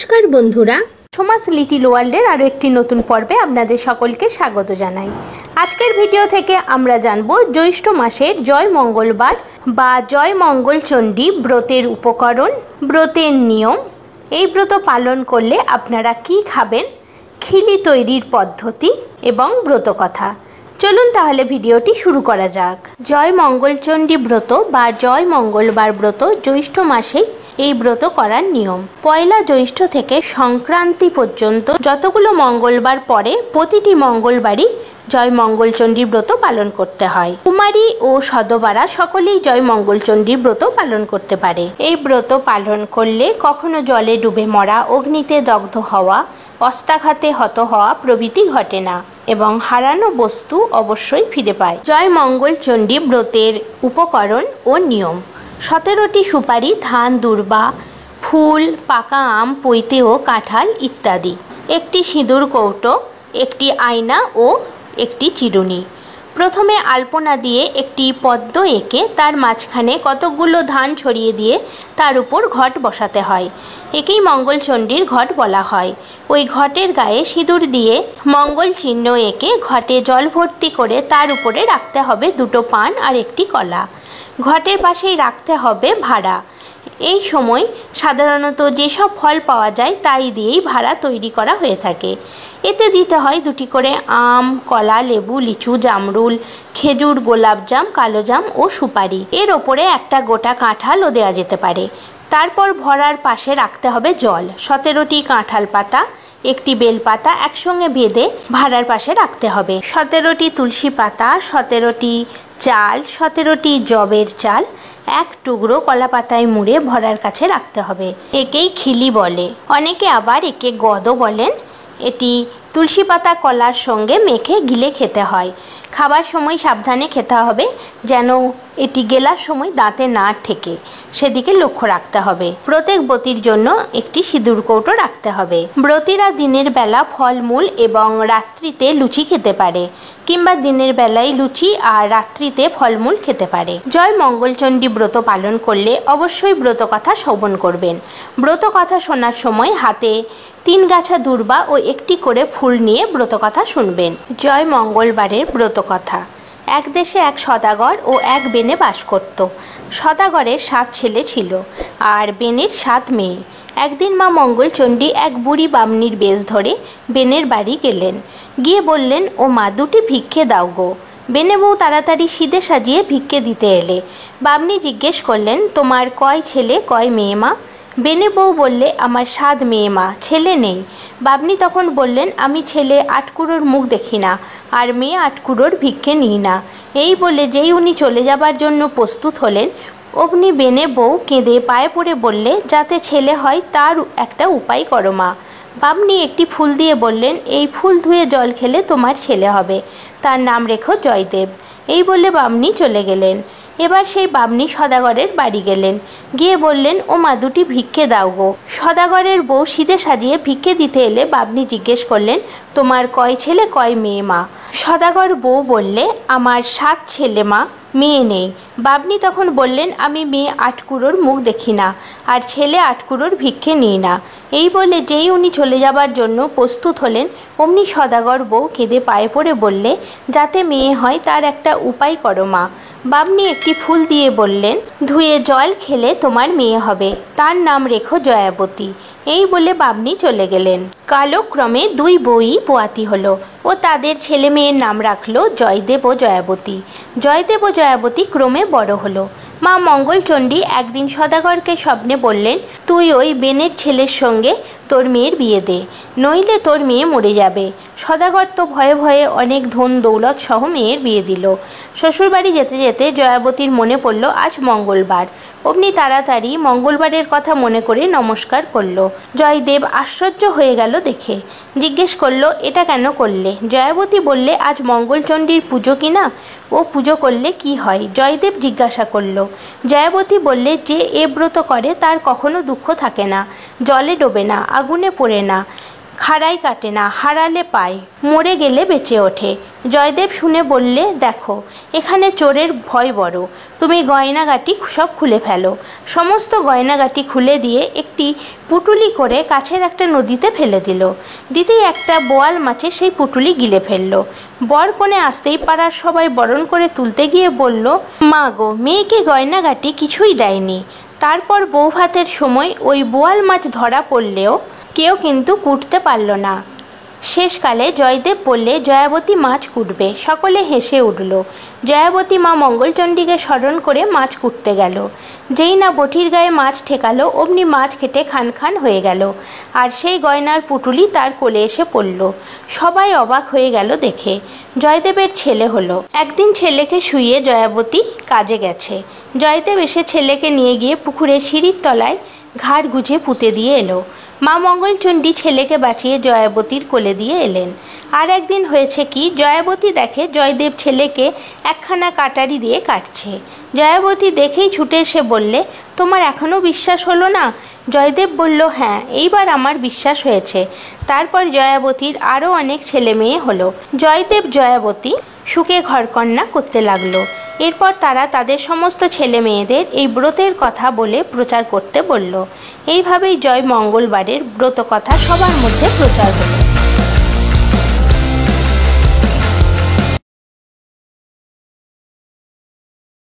নমস্কার বন্ধুরা, সোমাস লিটিল ওয়ার্ল্ডের আরও একটি নতুন পর্বে আপনাদের সকলকে স্বাগত জানাই। আজকের ভিডিও থেকে আমরা জানব জ্যৈষ্ঠ মাসের জয় মঙ্গলবার বা জয় মঙ্গলচণ্ডী ব্রতের উপকরণ, ব্রতের নিয়ম, এই ব্রত পালন করলে আপনারা কি খাবেন, খিলি তৈরির পদ্ধতি এবং ব্রতকথা। চলুন তাহলে ভিডিওটি শুরু করা যাক। জয় মঙ্গলচণ্ডী ব্রত বা জয় মঙ্গলবার ব্রত জ্যৈষ্ঠ মাসেই এই ব্রত করার নিয়ম। পয়লা জ্যৈষ্ঠ থেকে সংক্রান্তি পর্যন্ত যতগুলো মঙ্গলবার পরে প্রতিটি মঙ্গলবারই জয় মঙ্গলচণ্ডী ব্রত পালন করতে হয়। কুমারী ও সধবারা সকলেই জয় মঙ্গলচণ্ডী ব্রত পালন করতে পারে। এই ব্রত পালন করলে কখনো জলে ডুবে মরা, অগ্নিতে দগ্ধ হওয়া, অস্ত্রাঘাতে হত হওয়া প্রভৃতি ঘটে না এবং হারানো বস্তু অবশ্যই ফিরে পায়। জয় মঙ্গলচণ্ডী ব্রতের উপকরণ ও নিয়ম: 17টি সুপারি, ধান, দূর্বা, ফুল, পাকা আম, পৈতে ও কাঁঠাল ইত্যাদি, একটি সিঁদুর কৌটো, একটি আয়না ও একটি চিরুনি। প্রথমে আলপনা দিয়ে একটি পদ্ম এঁকে তার মাঝখানে কতকগুলো ধান ছড়িয়ে দিয়ে তার উপর ঘট বসাতে হয়। একেই মঙ্গলচণ্ডীর ঘট বলা হয়। ওই ঘটের গায়ে সিঁদুর দিয়ে মঙ্গল চিহ্ন এঁকে ঘটে জল ভর্তি করে তার উপরে রাখতে হবে দুটো পান আর একটি কলা। ঘটের পাশেই রাখতে হবে ভাড়া। এই সময় সাধারণত যেসব ফল পাওয়া যায় তাই দিয়েই ভাড়া তৈরি করা হয়ে থাকে। এতে দিতে হয় 2টি করে আম, কলা, লেবু, লিচু, জামরুল, খেজুর, গোলাপজাম, কালোজাম ও সুপারি। এর ওপরে একটা গোটা কাঁঠালও দেওয়া যেতে পারে। তারপর ভরার পাশে রাখতে হবে জল। 17টি কাঁঠাল পাতা, একটি বেলপাতা একসঙ্গে বেঁধে ভাড়ার পাশে রাখতে হবে। 17টি তুলসী পাতা, 17টি চাল, 17টি জবের চাল এক টুকরো কলা পাতায় মুড়ে ভরার কাছে রাখতে হবে। একেই খিলি বলে। অনেকে আবার একে গদও বলেন। এটি তুলসী পাতা কলার সঙ্গে মেখে গিলে খেতে হয়। খাবার সময় সাবধানে খেতে হবে যেন এটি গেলার সময় দাঁতে না ঠেকে, সেদিকে লক্ষ্য রাখতে হবে। প্রত্যেক ব্রতীর জন্য একটি সিঁদুর কৌটো রাখতে হবে। ব্রতীরা দিনের বেলা ফলমূল এবং রাত্রিতে লুচি খেতে পারে, কিংবা দিনের বেলায় লুচি আর রাত্রিতে ফলমূল খেতে পারে। জয় মঙ্গলচণ্ডী ব্রত পালন করলে অবশ্যই ব্রতকথা শ্রবণ করবেন। ব্রতকথা শোনার সময় হাতে 3 গাছা দূর্বা ও একটি করে ফুল নিয়ে ব্রতকথা শুনবেন। জয় মঙ্গলবারের ব্রতকথা: এক দেশে এক সদাগর ও এক বেনে বাস করত। সদাগরের 7 ছেলে ছিল আর বেনের 7 মেয়ে। একদিন মা মঙ্গলচণ্ডী এক বুড়ি বামনির বেশ ধরে বেনের বাড়ি গেলেন। গিয়ে বললেন, ও মা, 2টি ভিক্ষে দাও গো। বেনে বউ তাড়াতাড়ি সিদে সাজিয়ে ভিক্ষে দিতে এলে। বামনি জিজ্ঞেস করলেন, তোমার কয় ছেলে কয় মেয়ে মা? বেনে বউ বললে, আমার 7 মেয়ে মা, ছেলে নেই। বামনি তখন বললেন, আমি ছেলে 8 কুড়োর মুখ দেখি না আর মেয়ে 8 কুড়োর ভিক্ষে নিই না। এই বলে যেই উনি চলে যাবার জন্য প্রস্তুত হলেন, অমনি বেনে বউ কেঁদে পায়ে পড়ে বললে, যাতে ছেলে হয় তার একটা উপায় করো মা। বামনি একটি ফুল দিয়ে বললেন, এই ফুল ধুয়ে জল খেলে তোমার ছেলে হবে, তার নাম রেখো জয়দেব। এই বলে বামনি চলে গেলেন। এবার সেই বামনি সদাগরের বাড়ি গেলেন। গিয়ে বললেন, ও মা, 2টি ভিক্ষে দাও গো। সদাগরের বউ সিদে সাজিয়ে ভিক্ষে দিতে এলে বামনি জিজ্ঞেস করলেন, তোমার কয় ছেলে কয় মেয়ে মা? সদাগর বউ বললে, আমার 7 ছেলে মা, মেয়ে নেই। বামনি তখন বললেন, আমি মেয়ে 8 কুড়োর মুখ দেখি না আর ছেলে 8 কুড়োর ভিক্ষে নিই না। এই বলে যেই উনি চলে যাবার জন্য প্রস্তুত হলেন, অমনি সদাগর বউ কেঁদে পায়ে পড়ে বললে, যাতে মেয়ে হয় তার একটা উপায় করো মা। বামনি একটি ফুল দিয়ে বললেন, ধুয়ে জল খেলে তোমার মেয়ে হবে, তার নাম রেখো জয়াবতী। এই বলে বামনি চলে গেলেন। কালক্রমে 2 বউই পোয়াতি হলো ও তাদের ছেলে মেয়ের নাম রাখলো জয়দেব ও জয়াবতী। জয়দেব ও জয়াবতী ক্রমে বড় হলো। মা মঙ্গলচণ্ডী একদিন সদাগরকে স্বপ্নে বললেন, তুই ওই বেনের ছেলের সঙ্গে তোর মেয়ের বিয়ে দে, নইলে তোর মেয়ে মরে যাবে। সদাগর তো ভয়ে ভয়ে অনেক ধন দৌলত সহ মেয়ের বিয়ে দিল। শ্বশুরবাড়ি যেতে যেতে জয়াবতীর মনে পড়ল আজ মঙ্গলবার। অমনি তাড়াতাড়ি মঙ্গলবারের কথা মনে করে নমস্কার করল। জয়দেব আশ্চর্য হয়ে গেল দেখে। জিজ্ঞেস করলো, এটা কেন করলে? জয়াবতী বললে, আজ মঙ্গলচণ্ডীর পুজো কিনা, ও পুজো করলে কি হয়? জয়দেব জিজ্ঞাসা করল। জয়াবতী বললে, যে এ ব্রত করে তার কখনো দুঃখ থাকে না, জলে ডোবে না, আগুনে পড়ে না, খাড়াই কাটে না, হারালে পায়, মরে গেলে বেঁচে ওঠে। জয়দেব শুনে বললে, দেখো এখানে চোরের ভয় বড়, তুমি গয়নাগাটি সব খুলে ফেলো। সমস্ত গয়নাগাটি খুলে দিয়ে একটি পুটুলি করে কাছের একটা নদীতে ফেলে দিল। দিতেই একটা বোয়াল মাছে সেই পুটুলি গিলে ফেললো। বর কনে আসতেই পাড়ার সবাই বরণ করে তুলতে গিয়ে বলল, মা গো, মেয়েকে গয়নাগাটি কিছুই দেয়নি। তারপর বউ ভাতের সময় ওই বোয়াল মাছ ধরা পড়লেও কেউ কিন্তু কুটতে পারল না। শেষকালে জয়দেব বললে, জয়াবতী মাছ কুটবে। সকলে হেসে উঠল। জয়াবতী মা মঙ্গলচণ্ডীকে স্মরণ করে মাছ কুটতে গেল। যেই না বটির গায়ে মাছ ঠেকালো, অমনি মাছ কেটে খান খান হয়ে গেল, আর সেই গয়নার পুটুলি তার কোলে এসে পড়ল। সবাই অবাক হয়ে গেল দেখে। জয়দেবের ছেলে হলো। একদিন ছেলেকে শুইয়ে জয়াবতী কাজে গেছে। জয়দেব এসে ছেলেকে নিয়ে গিয়ে পুকুরে সিঁড়ির তলায় ঘাড় গুজে পুঁতে দিয়ে এলো। মা মঙ্গলচণ্ডী ছেলেকে বাঁচিয়ে জয়াবতীর কোলে দিয়ে এলেন। আর একদিন হয়েছে কি, জয়াবতী দেখে জয়দেব ছেলেকে একখানা কাটারি দিয়ে কাটছে। জয়াবতী দেখেই ছুটে এসে বললে, তোমার এখনও বিশ্বাস হলো না? জয়দেব বলল, হ্যাঁ, এইবার আমার বিশ্বাস হয়েছে। তারপর জয়াবতীর আরও অনেক ছেলে মেয়ে হলো। জয়দেব জয়াবতী সুখে ঘরকন্না করতে লাগলো। এরপর তারা তাদের সমস্ত ছেলে মেয়েদের এই ব্রতের কথা বলে প্রচার করতে বলল। এইভাবেই জয় মঙ্গলবারের ব্রত কথা সবার মধ্যে প্রচার হলো।